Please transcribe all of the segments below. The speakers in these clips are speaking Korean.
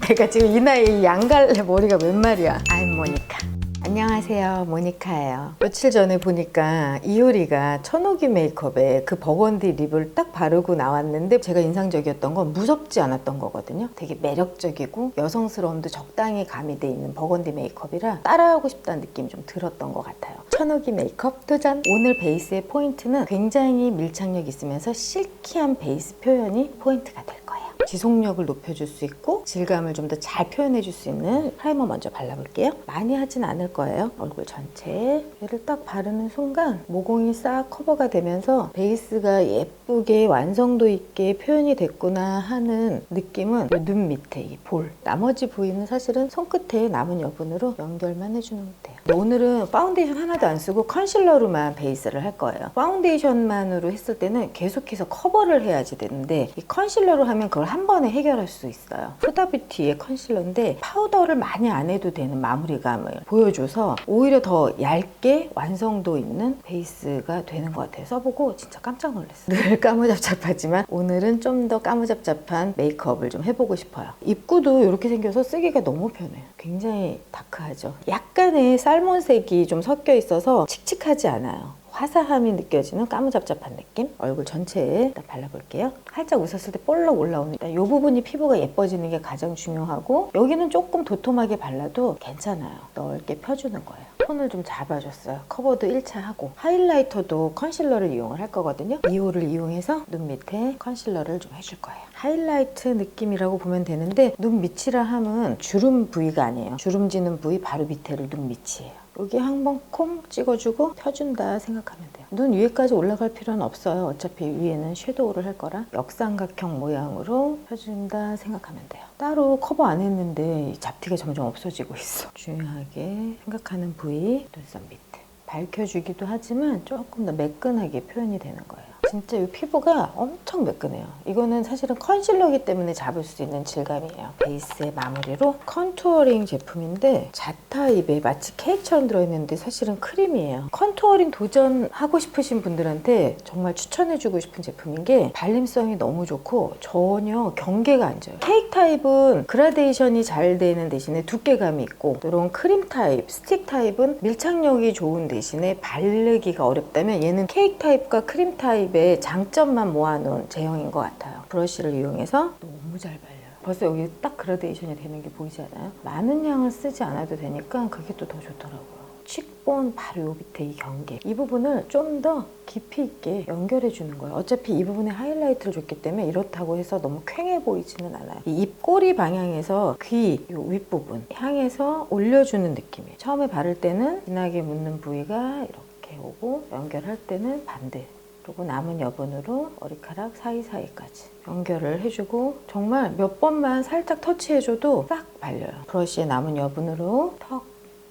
내가 지금 이 나이에 양갈래 머리가 웬 말이야. I'm 모니카. 안녕하세요, 모니카예요. 며칠 전에 보니까 이효리가 천호기 메이크업에 그 버건디 립을 딱 바르고 나왔는데 제가 인상적이었던 건 무섭지 않았던 거거든요. 되게 매력적이고 여성스러움도 적당히 가미돼 있는 버건디 메이크업이라 따라하고 싶다는 느낌이 좀 들었던 것 같아요. 천호기 메이크업 도전! 오늘 베이스의 포인트는 굉장히 밀착력 있으면서 실키한 베이스 표현이 포인트가 될 거예요. 지속력을 높여줄 수 있고 질감을 좀 더 잘 표현해줄 수 있는 프라이머 먼저 발라볼게요. 많이 하진 않을 거예요. 얼굴 전체에 얘를 딱 바르는 순간 모공이 싹 커버가 되면서 베이스가 예쁘게 완성도 있게 표현이 됐구나 하는 느낌은 눈 밑에 이 볼, 나머지 부위는 사실은 손끝에 남은 여분으로 연결만 해주면 돼요. 오늘은 파운데이션 하나도 안 쓰고 컨실러로만 베이스를 할 거예요. 파운데이션만으로 했을 때는 계속해서 커버를 해야지 되는데 이 컨실러로 하면 그걸 한 번에 해결할 수 있어요. 후다뷰티의 컨실러인데 파우더를 많이 안 해도 되는 마무리감을 보여줘서 오히려 더 얇게 완성도 있는 베이스가 되는 것 같아요. 써보고 진짜 깜짝 놀랐어요. 늘 까무잡잡하지만 오늘은 좀 더 까무잡잡한 메이크업을 좀 해보고 싶어요. 입구도 이렇게 생겨서 쓰기가 너무 편해요. 굉장히 다크하죠. 약간의 살몬색이 좀 섞여 있어서 칙칙하지 않아요. 화사함이 느껴지는 까무잡잡한 느낌? 얼굴 전체에 일단 발라볼게요. 살짝 웃었을 때 볼록 올라오는 이 부분이 피부가 예뻐지는 게 가장 중요하고 여기는 조금 도톰하게 발라도 괜찮아요. 넓게 펴주는 거예요. 톤을 좀 잡아줬어요. 커버도 1차 하고 하이라이터도 컨실러를 이용을 할 거거든요. 2호를 이용해서 눈 밑에 컨실러를 좀 해줄 거예요. 하이라이트 느낌이라고 보면 되는데 눈 밑이라 함은 주름 부위가 아니에요. 주름지는 부위 바로 밑에를 눈 밑이에요. 여기 한번 콩 찍어주고 펴준다 생각하면 돼요. 눈 위에까지 올라갈 필요는 없어요. 어차피 위에는 섀도우를 할 거라 역삼각형 모양으로 펴준다 생각하면 돼요. 따로 커버 안 했는데 잡티가 점점 없어지고 있어. 중요하게 생각하는 부위 눈썹 밑에 밝혀주기도 하지만 조금 더 매끈하게 표현이 되는 거예요. 진짜 이 피부가 엄청 매끈해요. 이거는 사실은 컨실러이기 때문에 잡을 수 있는 질감이에요. 베이스의 마무리로 컨투어링 제품인데 자타입에 마치 케이크처럼 들어있는데 사실은 크림이에요. 컨투어링 도전하고 싶으신 분들한테 정말 추천해주고 싶은 제품인 게 발림성이 너무 좋고 전혀 경계가 안 져요. 케이크 타입은 그라데이션이 잘 되는 대신에 두께감이 있고 이런 크림 타입, 스틱 타입은 밀착력이 좋은 대신에 바르기가 어렵다면 얘는 케이크 타입과 크림 타입의 장점만 모아놓은 제형인 것 같아요. 브러쉬를 이용해서 너무 잘 발려요. 벌써 여기 딱 그라데이션이 되는 게 보이지 않아요? 많은 양을 쓰지 않아도 되니까 그게 또 더 좋더라고요. 칙본 바로 요 밑에 이 경계 이 부분을 좀 더 깊이 있게 연결해 주는 거예요. 어차피 이 부분에 하이라이트를 줬기 때문에 이렇다고 해서 너무 퀭해 보이지는 않아요. 이 입꼬리 방향에서 귀 요 윗부분 향해서 올려주는 느낌이에요. 처음에 바를 때는 진하게 묻는 부위가 이렇게 오고 연결할 때는 반대, 그리고 남은 여분으로 머리카락 사이사이까지 연결을 해주고 정말 몇 번만 살짝 터치해줘도 싹 발려요. 브러쉬에 남은 여분으로 턱,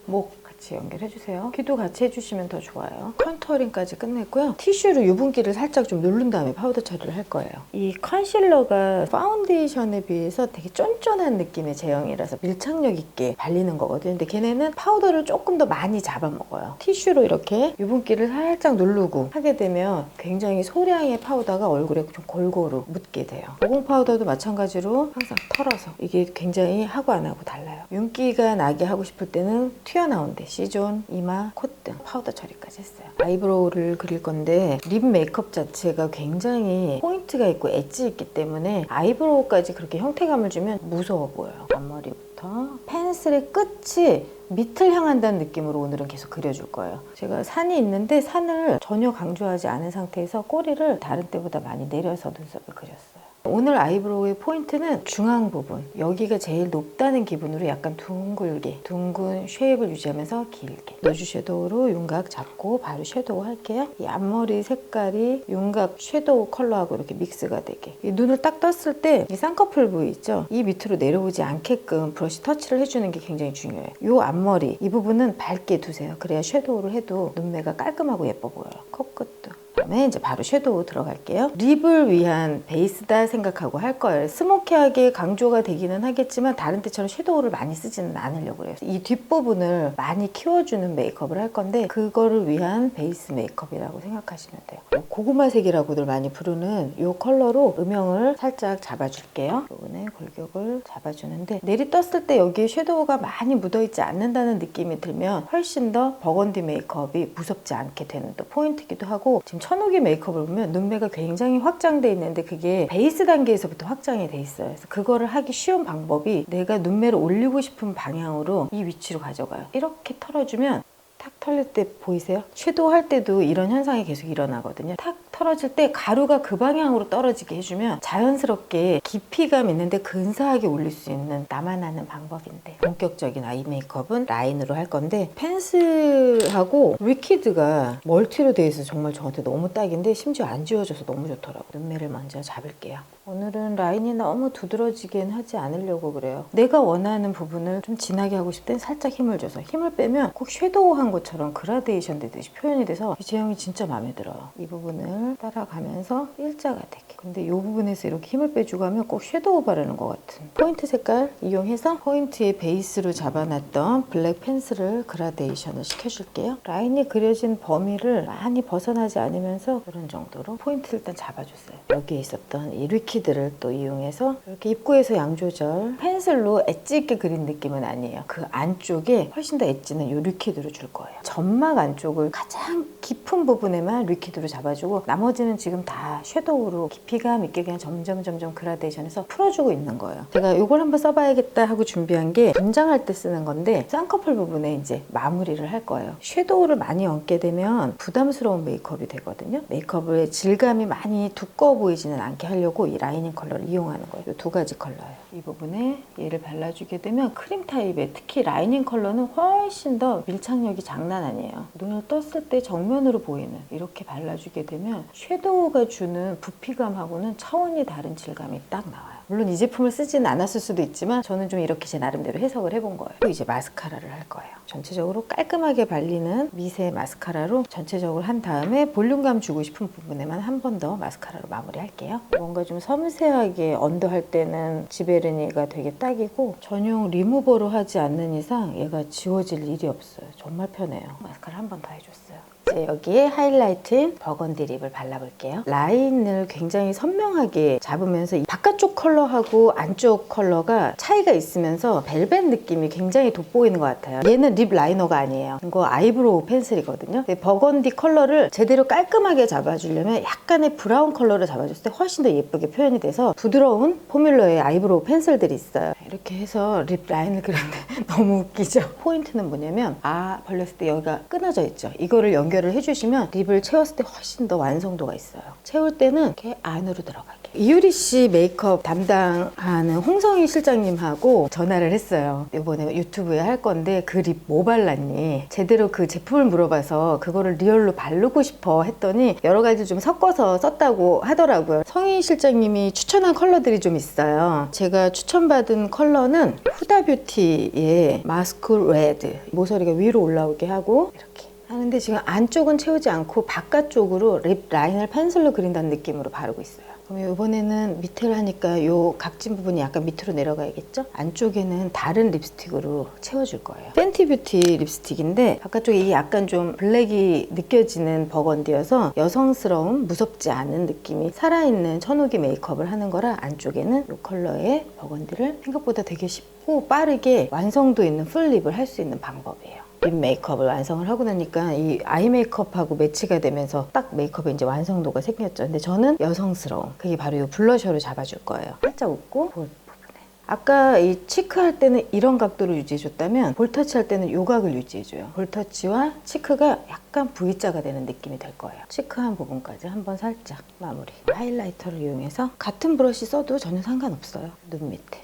목 같이 연결해주세요. 귀도 같이 해주시면 더 좋아요. 컨투어링까지 끝냈고요. 티슈로 유분기를 살짝 좀 누른 다음에 파우더 처리를 할 거예요. 이 컨실러가 파운데이션에 비해서 되게 쫀쫀한 느낌의 제형이라서 밀착력 있게 발리는 거거든요. 근데 걔네는 파우더를 조금 더 많이 잡아먹어요. 티슈로 이렇게 유분기를 살짝 누르고 하게 되면 굉장히 소량의 파우더가 얼굴에 좀 골고루 묻게 돼요. 모공 파우더도 마찬가지로 항상 털어서 이게 굉장히 하고 안 하고 달라요. 윤기가 나게 하고 싶을 때는 튀어나온 데 C존, 이마, 콧등 파우더 처리까지 했어요. 아이브로우를 그릴 건데 립 메이크업 자체가 굉장히 포인트가 있고 엣지 있기 때문에 아이브로우까지 그렇게 형태감을 주면 무서워 보여요. 앞머리부터 펜슬의 끝이 밑을 향한다는 느낌으로 오늘은 계속 그려줄 거예요. 제가 산이 있는데 산을 전혀 강조하지 않은 상태에서 꼬리를 다른 때보다 많이 내려서 눈썹을 그렸어요. 오늘 아이브로우의 포인트는 중앙 부분, 여기가 제일 높다는 기분으로 약간 둥글게 둥근 쉐입을 유지하면서 길게 노즈 섀도우로 윤곽 잡고 바로 섀도우 할게요. 이 앞머리 색깔이 윤곽 섀도우 컬러하고 이렇게 믹스가 되게 이 눈을 딱 떴을 때 이 쌍꺼풀 부위 있죠? 이 밑으로 내려오지 않게끔 브러쉬 터치를 해주는 게 굉장히 중요해요. 이 앞머리 이 부분은 밝게 두세요. 그래야 섀도우를 해도 눈매가 깔끔하고 예뻐 보여요. 코끝도 다음에 이제 바로 섀도우 들어갈게요. 립을 위한 베이스다 생각하고 할 거예요. 스모키하게 강조가 되기는 하겠지만 다른 때처럼 섀도우를 많이 쓰지는 않으려고 해요. 이 뒷부분을 많이 키워주는 메이크업을 할 건데 그거를 위한 베이스 메이크업이라고 생각하시면 돼요. 고구마색이라고들 많이 부르는 이 컬러로 음영을 살짝 잡아줄게요. 부분에 골격을 잡아주는데 내리 떴을 때 여기에 섀도우가 많이 묻어있지 않는다는 느낌이 들면 훨씬 더 버건디 메이크업이 무섭지 않게 되는 또 포인트이기도 하고, 지금 천옥이 메이크업을 보면 눈매가 굉장히 확장돼 있는데 그게 베이스 단계에서부터 확장이 돼 있어요. 그래서 그거를 하기 쉬운 방법이 내가 눈매를 올리고 싶은 방향으로 이 위치로 가져가요. 이렇게 털어주면 탁 털릴 때 보이세요? 섀도우 할 때도 이런 현상이 계속 일어나거든요. 탁 털어질 때 가루가 그 방향으로 떨어지게 해주면 자연스럽게 깊이감 있는데 근사하게 올릴 수 있는 나만 아는 방법인데, 본격적인 아이 메이크업은 라인으로 할 건데 펜슬하고 위키드가 멀티로 되어 있어서 정말 저한테 너무 딱인데 심지어 안 지워져서 너무 좋더라고요. 눈매를 먼저 잡을게요. 오늘은 라인이 너무 두드러지긴 하지 않으려고 그래요. 내가 원하는 부분을 좀 진하게 하고 싶을 땐 살짝 힘을 줘서, 힘을 빼면 꼭 섀도우 한 것처럼 그라데이션 되듯이 표현이 돼서 이 제형이 진짜 마음에 들어요. 이 부분을 따라가면서 일자가 되게. 근데 이 부분에서 이렇게 힘을 빼주고 하면 꼭 섀도우 바르는 것 같은 포인트 색깔 이용해서 포인트의 베이스로 잡아놨던 블랙 펜슬을 그라데이션을 시켜줄게요. 라인이 그려진 범위를 많이 벗어나지 않으면서 이런 정도로 포인트를 일단 잡아줬어요. 여기에 있었던 이 리퀴드를 또 이용해서 이렇게 입구에서 양 조절, 펜슬로 엣지 있게 그린 느낌은 아니에요. 그 안쪽에 훨씬 더 엣지는 이 리퀴드로 줄 거예요. 점막 안쪽을 가장 깊은 부분에만 리퀴드로 잡아주고 나머지는 지금 다 섀도우로 깊이감 있게 그냥 점점 그라데이션해서 풀어주고 있는 거예요. 제가 이걸 한번 써봐야겠다 하고 준비한 게 분장할 때 쓰는 건데 쌍꺼풀 부분에 이제 마무리를 할 거예요. 섀도우를 많이 얹게 되면 부담스러운 메이크업이 되거든요. 메이크업의 질감이 많이 두꺼워 보이지는 않게 하려고 이 라이닝 컬러를 이용하는 거예요. 이 두 가지 컬러예요. 이 부분에 얘를 발라주게 되면 크림 타입의 특히 라이닝 컬러는 훨씬 더 밀착력이 장난 아니에요. 눈을 떴을 때 정면으로 보이는 이렇게 발라주게 되면 섀도우가 주는 부피감하고는 차원이 다른 질감이 딱 나와요. 물론 이 제품을 쓰지는 않았을 수도 있지만 저는 좀 이렇게 제 나름대로 해석을 해본 거예요. 또 이제 마스카라를 할 거예요. 전체적으로 깔끔하게 발리는 미세 마스카라로 전체적으로 한 다음에 볼륨감 주고 싶은 부분에만 한 번 더 마스카라로 마무리할게요. 뭔가 좀 섬세하게 언더할 때는 지베르니가 되게 딱이고 전용 리무버로 하지 않는 이상 얘가 지워질 일이 없어요. 정말 편해요. 마스카라 한 번 더 해줬어요. 이제 여기에 하이라이트인 버건디 립을 발라볼게요. 라인을 굉장히 선명하게 잡으면서 이 바깥쪽 컬러하고 안쪽 컬러가 차이가 있으면서 벨벳 느낌이 굉장히 돋보이는 것 같아요. 얘는 립 라이너가 아니에요. 이거 아이브로우 펜슬이거든요. 버건디 컬러를 제대로 깔끔하게 잡아주려면 약간의 브라운 컬러를 잡아줬을 때 훨씬 더 예쁘게 표현이 돼서 부드러운 포뮬러의 아이브로우 펜슬들이 있어요. 이렇게 해서 립 라인을 그렸는데 너무 웃기죠? 포인트는 뭐냐면 벌렸을 때 여기가 끊어져 있죠. 이거를 연결을 해주시면 립을 채웠을 때 훨씬 더 완성도가 있어요. 채울 때는 이렇게 안으로 들어가게. 이유리 씨 메이크업 담당하는 홍성희 실장님하고 전화를 했어요. 이번에 유튜브에 할 건데 그 립 뭐 발랐니? 제대로 그 제품을 물어봐서 그거를 리얼로 바르고 싶어 했더니 여러 가지 좀 섞어서 썼다고 하더라고요. 성희 실장님이 추천한 컬러들이 좀 있어요. 제가 추천받은 컬러는 후다뷰티의 마스크 레드, 모서리가 위로 올라오게 하고 이렇게 하는데 지금 안쪽은 채우지 않고 바깥쪽으로 립 라인을 펜슬로 그린다는 느낌으로 바르고 있어요. 그럼 이번에는 밑을 하니까 이 각진 부분이 약간 밑으로 내려가야겠죠? 안쪽에는 다른 립스틱으로 채워줄 거예요. 팬티 뷰티 립스틱인데 바깥쪽에 이 약간 좀 블랙이 느껴지는 버건디여서 여성스러운 무섭지 않은 느낌이 살아있는 천옥이 메이크업을 하는 거라 안쪽에는 이 컬러의 버건디를 생각보다 되게 쉽고 빠르게 완성도 있는 풀 립을 할 수 있는 방법이에요. 립 메이크업을 완성을 하고 나니까 이 아이 메이크업하고 매치가 되면서 딱 메이크업에 이제 완성도가 생겼죠. 근데 저는 여성스러움, 그게 바로 이 블러셔로 잡아줄 거예요. 살짝 웃고 볼 부분에. 아까 이 치크 할 때는 이런 각도로 유지해줬다면 볼터치 할 때는 이 각을 유지해줘요. 볼터치와 치크가 약간 V자가 되는 느낌이 될 거예요. 치크한 부분까지 한번 살짝 마무리. 하이라이터를 이용해서 같은 브러쉬 써도 전혀 상관없어요. 눈 밑에.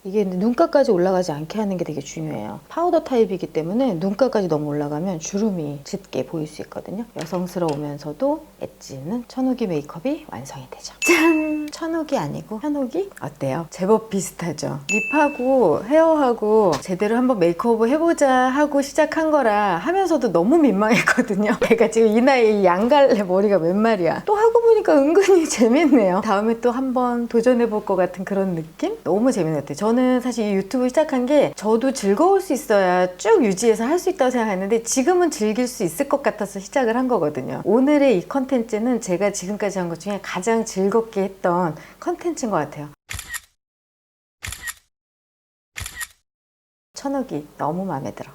이게 눈가까지 올라가지 않게 하는 게 되게 중요해요. 파우더 타입이기 때문에 눈가까지 너무 올라가면 주름이 짙게 보일 수 있거든요. 여성스러우면서도 엣지 있는 천옥이 메이크업이 완성이 되죠. 짠! 천옥이 아니고 현옥이? 어때요? 제법 비슷하죠? 립하고 헤어하고 제대로 한번 메이크업을 해보자 하고 시작한 거라 하면서도 너무 민망했거든요. 내가 지금 이 나이에 이 양갈래 머리가 웬 말이야. 또 하고 보니까 은근히 재밌네요. 다음에 또 한번 도전해볼 것 같은 그런 느낌? 너무 재밌는 것 같아요. 저는 사실 이 유튜브 시작한 게 저도 즐거울 수 있어야 쭉 유지해서 할 수 있다고 생각했는데 지금은 즐길 수 있을 것 같아서 시작을 한 거거든요. 오늘의 이 컨텐츠는 제가 지금까지 한 것 중에 가장 즐겁게 했던 컨텐츠인 것 같아요. 천옥이 너무 마음에 들어.